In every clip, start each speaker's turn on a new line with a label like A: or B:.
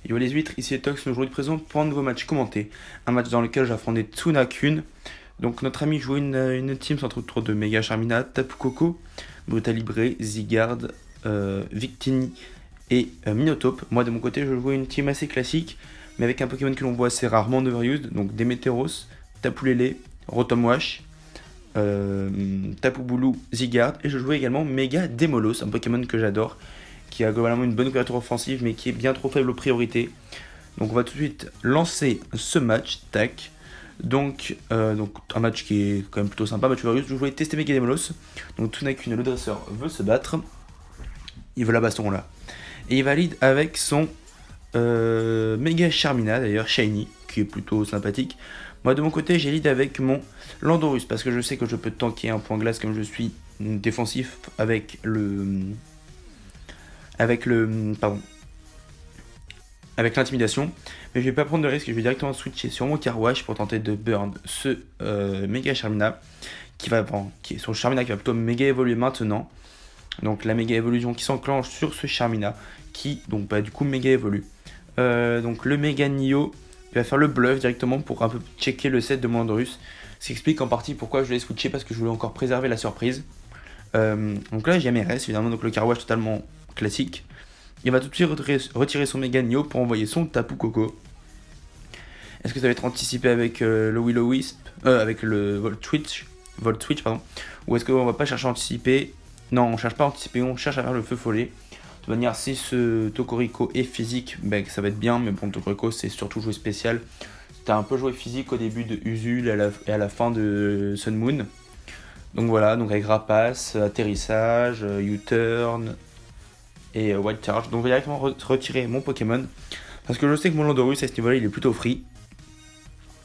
A: Yo les huîtres, ici Etox, aujourd'hui présent pour un nouveau match commenté. Un match dans lequel j'affrontais Tsunakun. Donc notre ami jouait une team centre autour de Mega Charmina, Tapu Koko, Brutalibré, Zygarde, Victini et Minotape. Moi de mon côté je jouais une team assez classique, mais avec un Pokémon que l'on voit assez rarement en Overused, donc Demeteros, Tapu Lele, Rotomwash, Tapu Bulu, Zygarde, et je jouais également Mega Demolos, un Pokémon que j'adore, qui a globalement une bonne couverture offensive mais qui est bien trop faible aux priorités. Donc on va tout de suite lancer ce match, tac. Donc un match qui est quand même plutôt sympa, match Overused. Je voulais tester Mega Demolos. Donc Tsunakun, le dresseur, veut se battre. Il veut la baston là. Et il valide avec son Mega Charmina, d'ailleurs Shiny, qui est plutôt sympathique. Moi de mon côté j'ai lead avec mon Landorus parce que je sais que je peux tanker un point glace comme je suis défensif avec l'intimidation, mais je vais pas prendre de risque, je vais directement switcher sur mon Carwash pour tenter de burn ce Mega Charmina qui est son Charmina qui va plutôt méga évoluer maintenant. Donc la méga évolution qui s'enclenche sur ce Charmina qui donc du coup méga évolue. Donc le méga Nio il va faire le bluff directement pour un peu checker le set de mon Landorus. Ça explique en partie pourquoi je l'ai switché, parce que je voulais encore préserver la surprise. Donc là j'ai MRS évidemment, donc le Carwash totalement classique. Il va tout de suite retirer son Mega Nio pour envoyer son Tapu Koko. Est-ce que ça va être anticipé avec le Will-O-Wisp, avec le Volt Switch, pardon, ou est-ce qu'on va pas chercher à anticiper? Non, on cherche pas à anticiper, on cherche à faire le feu follet. De toute manière, si ce Tokoriko est physique, ça va être bien, mais bon, Tokoriko c'est surtout joué spécial. C'était un peu joué physique au début de Usul et à la fin de Sun Moon. Donc voilà, donc avec Rapace, atterrissage, U-turn et Wild Charge. Donc je vais directement retirer mon Pokémon, parce que je sais que mon Landorus à ce niveau-là il est plutôt free.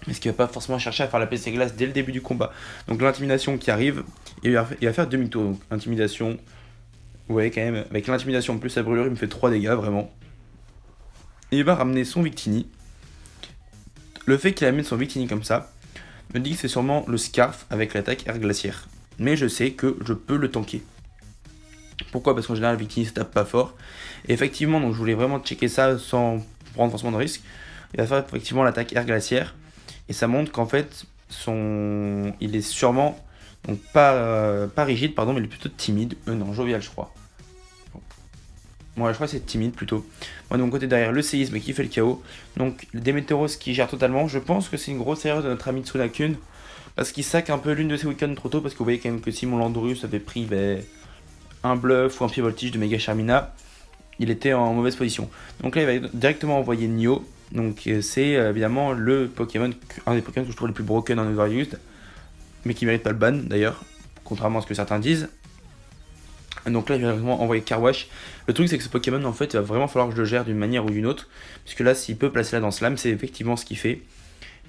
A: Mais ce qui va pas forcément chercher à faire la PC glace dès le début du combat. Donc l'intimidation qui arrive, il va faire demi-tour. Donc intimidation, vous voyez quand même, avec l'intimidation plus sa brûlure, il me fait 3 dégâts vraiment. Et il va ramener son Victini. Le fait qu'il amène son Victini comme ça me dit que c'est sûrement le Scarf avec l'attaque Air Glaciaire. Mais je sais que je peux le tanker. Pourquoi? Parce qu'en général, le Victini se tape pas fort. Et effectivement, donc je voulais vraiment checker ça sans prendre forcément de risque. Il va faire effectivement l'attaque Air Glaciaire. Et ça montre qu'en fait, il est sûrement donc pas rigide, pardon, mais il est plutôt timide. Non, jovial, je crois. Ouais, je crois que c'est timide plutôt. Moi, de mon côté, derrière le séisme qui fait le chaos. Donc, le Demeteros qui gère totalement. Je pense que c'est une grosse erreur de notre ami Tsunakun, parce qu'il sac un peu l'une de ses week-ends trop tôt. Parce que vous voyez quand même que si mon Landorus avait pris un bluff ou un pied voltige de Mega Charmina, il était en mauvaise position. Donc là, il va directement envoyer Nio. Donc c'est évidemment le Pokémon, un des Pokémon que je trouve les plus broken en Overused, mais qui mérite pas le ban d'ailleurs, contrairement à ce que certains disent. Donc là il va vraiment envoyer Carwash. Le truc c'est que ce Pokémon en fait il va vraiment falloir que je le gère d'une manière ou d'une autre, puisque là s'il peut placer là dans Slam, c'est effectivement ce qu'il fait,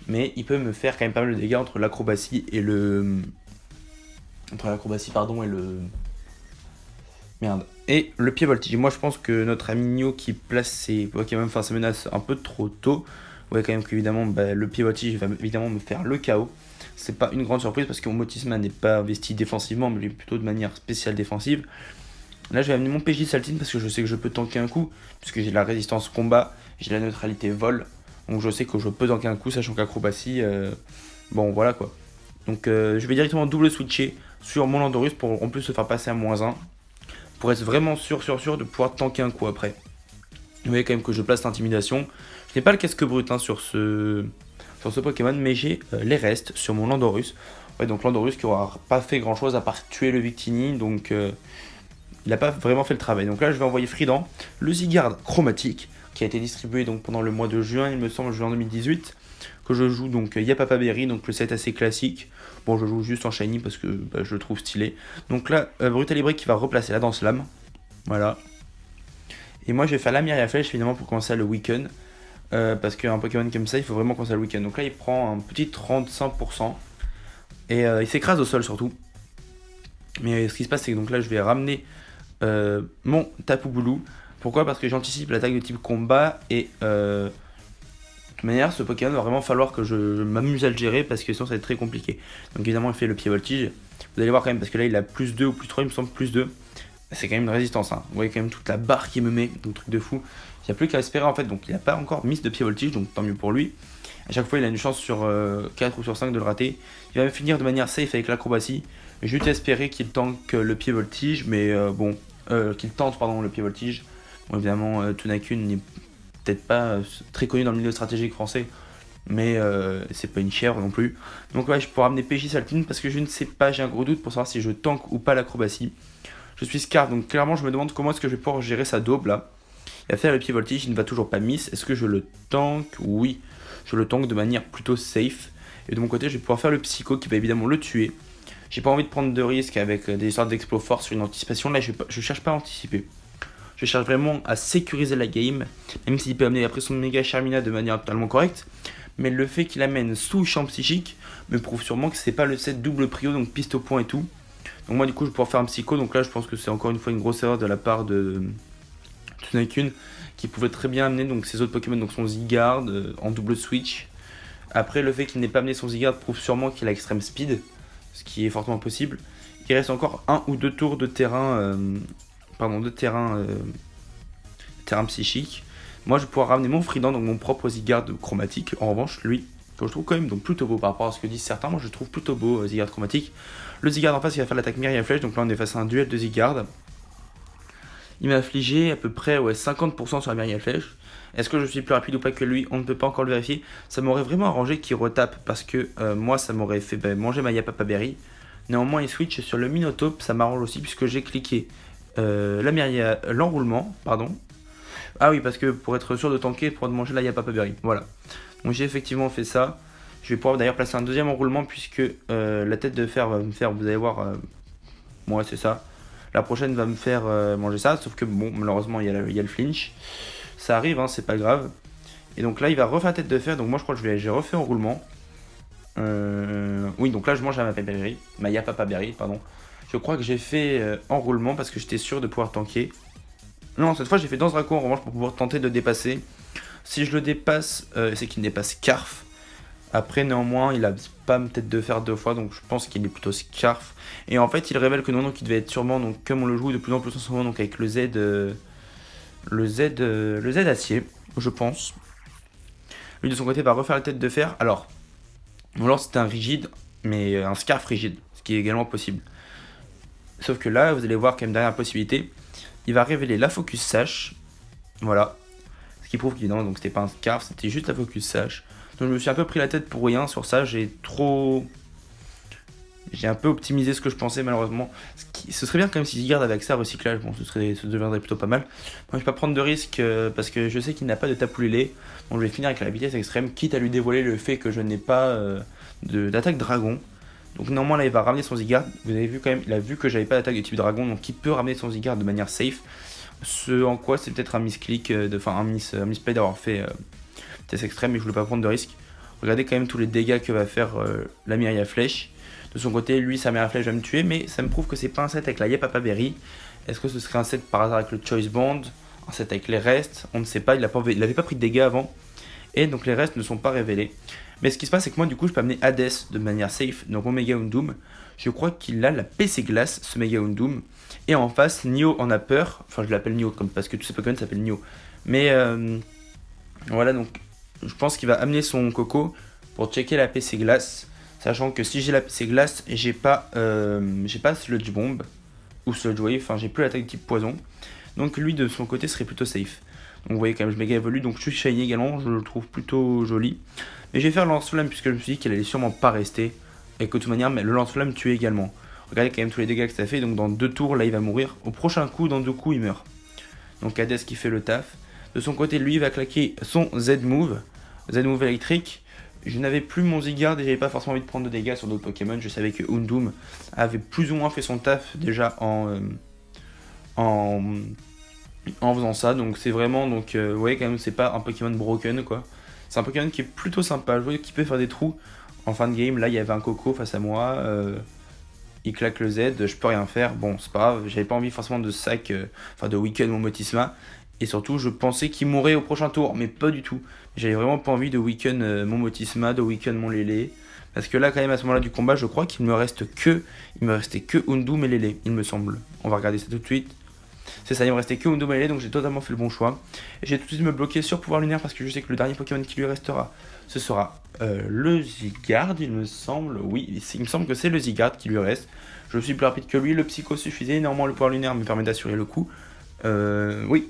A: mais il peut me faire quand même pas mal de dégâts entre l'acrobatie et le... Merde. Et le pied voltige. Moi je pense que notre ami Nio qui place ses Pokémon, enfin ses menaces un peu trop tôt. Ouais quand même qu'évidemment le pied voltige va évidemment me faire le chaos. C'est pas une grande surprise parce que mon Motisma n'est pas investi défensivement, mais plutôt de manière spéciale défensive. Là je vais amener mon PJ Saltine parce que je sais que je peux tanker un coup, puisque j'ai la résistance combat, j'ai la neutralité vol. Donc je sais que je peux tanker un coup, sachant qu'acrobatie, bon voilà quoi. Donc je vais directement double switcher sur mon Landorus pour en plus se faire passer à -1. Pour être vraiment sûr de pouvoir tanker un coup après. Vous voyez quand même que je place l'intimidation. Je n'ai pas le casque brut sur ce Pokémon, mais j'ai les restes sur mon Landorus. Ouais, donc Landorus qui aura pas fait grand chose à part tuer le Victini, donc il n'a pas vraiment fait le travail. Donc là je vais envoyer Fridan, le Zygarde chromatique, qui a été distribué donc pendant le mois de juin, il me semble, juin 2018, que je joue donc Yapapa Berry, donc le set assez classique. Bon, je joue juste en shiny parce que je le trouve stylé. Donc là, Brutalibré qui va replacer là dans Slam. Voilà. Et moi, je vais faire la Myria Flèche évidemment pour commencer le week-end. Parce qu'un Pokémon comme ça, il faut vraiment commencer le week-end. Donc là, il prend un petit 35%. Et il s'écrase au sol surtout. Mais ce qui se passe, c'est que donc là, je vais ramener mon Tapu Bulu. Pourquoi? Parce que j'anticipe l'attaque de type combat et... de toute manière, ce Pokémon va vraiment falloir que je m'amuse à le gérer, parce que sinon ça va être très compliqué. Donc évidemment il fait le pied voltige. Vous allez voir quand même, parce que là il a plus 2 ou plus 3, il me semble plus 2. C'est quand même une résistance, hein. Vous voyez quand même toute la barre qu'il me met, donc truc de fou. Il n'y a plus qu'à espérer en fait, donc il n'a pas encore miss de pied voltige, donc tant mieux pour lui. À chaque fois il a une chance sur 4 ou sur 5 de le rater. Il va même finir de manière safe avec l'acrobatie. Juste espérer qu'il tank le pied voltige, mais qu'il tente pardon, le pied voltige. Bon, évidemment, Tunakun n'est peut-être pas très connu dans le milieu stratégique français, mais c'est pas une chèvre non plus. Donc ouais, je pourrais amener PJ Saltine parce que je ne sais pas, j'ai un gros doute pour savoir si je tank ou pas l'acrobatie. Je suis Scarf, donc clairement je me demande comment est-ce que je vais pouvoir gérer sa daube là. Il va faire le pied voltige, il ne va toujours pas miss. Est-ce que je le tank? Oui, je le tank de manière plutôt safe. Et de mon côté, je vais pouvoir faire le psycho qui va évidemment le tuer. J'ai pas envie de prendre de risques avec des histoires d'explos force sur une anticipation. Là, je cherche pas à anticiper. Je cherche vraiment à sécuriser la game, même s'il peut amener après son méga Charmina de manière totalement correcte. Mais le fait qu'il amène sous champ psychique me prouve sûrement que c'est pas le set double prio, donc piste au point et tout. Donc moi du coup je vais pouvoir faire un psycho, donc là je pense que c'est encore une fois une grosse erreur de la part de Tsunakun qui pouvait très bien amener donc ses autres Pokémon, donc son Zygarde en double switch. Après le fait qu'il n'ait pas amené son Zygarde prouve sûrement qu'il a extrême speed, ce qui est fortement possible. Il reste encore un ou deux tours de terrain, terrain psychique. Moi je vais pouvoir ramener mon Fridan, donc mon propre Zygarde chromatique. En revanche lui, que je trouve quand même donc plutôt beau par rapport à ce que disent certains, moi je trouve plutôt beau Zygarde chromatique. Le Zygarde en face il va faire l'attaque Myriam Flèche, donc là on est face à un duel de Zygarde. Il m'a affligé à peu près 50% sur la Myriam Flèche. Est-ce que je suis plus rapide ou pas que lui? On ne peut pas encore le vérifier. Ça m'aurait vraiment arrangé qu'il retape parce que moi ça m'aurait fait manger ma Yapapa Berry. Néanmoins il switch sur le Minotape, ça m'arrange aussi puisque j'ai cliqué l'enroulement, pardon. Ah oui, parce que pour être sûr de tanker, pour manger la Yapapa Berry. Voilà. Donc j'ai effectivement fait ça. Je vais pouvoir d'ailleurs placer un deuxième enroulement puisque la tête de fer va me faire, vous allez voir, ouais c'est ça. La prochaine va me faire manger ça, sauf que bon, malheureusement il y a le flinch. Ça arrive, hein, c'est pas grave. Et donc là il va refaire la tête de fer, donc moi je crois que j'ai refait enroulement. Oui, donc là je mange ma Yapapa Berry, pardon. Je crois que j'ai fait enroulement parce que j'étais sûr de pouvoir tanker. Non, cette fois j'ai fait Danse Draco en revanche pour pouvoir tenter de le dépasser. Si je le dépasse, c'est qu'il dépasse Scarf. Après, néanmoins, il a spam tête de fer 2 fois, donc je pense qu'il est plutôt Scarf. Et en fait, il révèle que non, donc il devait être sûrement, donc comme on le joue de plus en plus en ce moment, donc avec le Z acier, je pense. Lui de son côté va refaire la tête de fer. Alors, ou alors c'était un rigide, mais un Scarf rigide, ce qui est également possible. Sauf que là, vous allez voir quand même dernière possibilité, il va révéler la Focus Sash. Voilà. Ce qui prouve qu'évidemment, donc c'était pas un Scarf, c'était juste la Focus Sash. Donc je me suis un peu pris la tête pour rien sur ça, j'ai un peu optimisé ce que je pensais malheureusement. Ce serait bien quand même si Zygarde avait accès à recyclage, bon ce deviendrait plutôt pas mal. Moi je vais pas prendre de risque parce que je sais qu'il n'a pas de Tapu-Lele. Donc je vais finir avec la vitesse extrême, quitte à lui dévoiler le fait que je n'ai pas d'attaque dragon. Donc normalement là il va ramener son Zygarde. Vous avez vu quand même, il a vu que j'avais pas d'attaque de type dragon, donc il peut ramener son Zygarde de manière safe. Ce en quoi c'est peut-être un misclick, un misplay d'avoir fait vitesse extrême, mais je voulais pas prendre de risque. Regardez quand même tous les dégâts que va faire la Myria Flèche. De son côté, lui, sa Myria Flèche va me tuer, mais ça me prouve que c'est pas un set avec la Yapapa Berry. Est-ce que ce serait un set par hasard avec le Choice Band? Un set avec les restes? On ne sait pas, il avait pas pris de dégâts avant. Et donc les restes ne sont pas révélés. Mais ce qui se passe, c'est que moi, du coup, je peux amener Hades de manière safe, donc mon Mega Houndoom. Je crois qu'il a la PC Glace, ce Mega Houndoom. Et en face, Nioh en a peur. Enfin, je l'appelle Nioh, parce que tous ces Pokémon s'appellent Nioh. Mais voilà, donc je pense qu'il va amener son Coco pour checker la PC Glace. Sachant que si j'ai la PC Glace, j'ai pas Sludge Bomb ou Sludge Wave, enfin j'ai plus l'attaque type poison. Donc lui de son côté serait plutôt safe. Donc vous voyez quand même je méga évolue, donc je suis shiny également, je le trouve plutôt joli. Mais je vais faire lance-flamme puisque je me suis dit qu'elle allait sûrement pas rester. Et que de toute manière, mais le lance-flamme tue également. Regardez quand même tous les dégâts que ça fait, donc dans 2 tours là il va mourir. Au prochain coup, dans 2 coups il meurt. Donc Hades qui fait le taf. De son côté lui il va claquer son Z-Move électrique. Je n'avais plus mon Zygarde et j'avais pas forcément envie de prendre de dégâts sur d'autres Pokémon. Je savais que Houndoom avait plus ou moins fait son taf déjà en faisant ça. Donc c'est vraiment, donc ouais quand même c'est pas un Pokémon broken quoi. C'est un Pokémon qui est plutôt sympa à jouer, qui peut faire des trous en fin de game. Là il y avait un Coco face à moi. Il claque le Z, je peux rien faire. Bon c'est pas grave, j'avais pas envie forcément de sac, de weaken mon Motisma. Et surtout, je pensais qu'il mourrait au prochain tour, mais pas du tout. J'avais vraiment pas envie de weaken mon Motisma, de weaken mon Lele. Parce que là, quand même, à ce moment-là du combat, je crois qu'il me restait que Houndoom et Lele, il me semble. On va regarder ça tout de suite. C'est ça, il me restait que Undo Maile, donc j'ai totalement fait le bon choix. Et j'ai tout de suite me bloquer sur pouvoir lunaire parce que je sais que le dernier Pokémon qui lui restera, ce sera le Zygarde, il me semble. Oui, il me semble que c'est le Zygarde qui lui reste. Je suis plus rapide que lui, le Psycho suffisait, néanmoins le pouvoir lunaire me permet d'assurer le coup. Oui,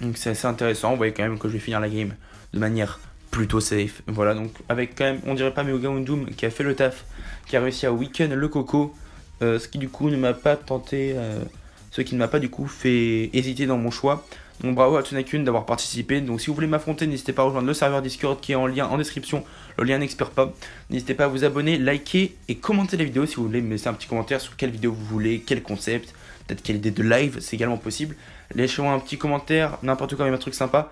A: donc c'est assez intéressant, vous voyez quand même que je vais finir la game de manière plutôt safe. Voilà, donc avec quand même, on dirait pas Mega Doom qui a fait le taf, qui a réussi à week-end le Coco, ce qui du coup ne m'a pas tenté, ce qui ne m'a pas du coup fait hésiter dans mon choix. Donc bravo à Tsunakun d'avoir participé. Donc si vous voulez m'affronter, n'hésitez pas à rejoindre le serveur Discord qui est en lien en description. Le lien n'expire pas. N'hésitez pas à vous abonner, liker et commenter la vidéo si vous voulez me laisser un petit commentaire sur quelle vidéo vous voulez, quel concept, peut-être quelle idée de live, c'est également possible. Laissez-moi un petit commentaire, n'importe quoi, même un truc sympa.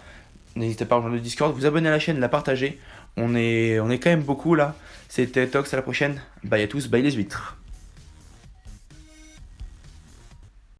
A: N'hésitez pas à rejoindre le Discord, vous abonner à la chaîne, la partager. On est quand même beaucoup là. C'était Tox, à la prochaine. Bye à tous, bye les huîtres.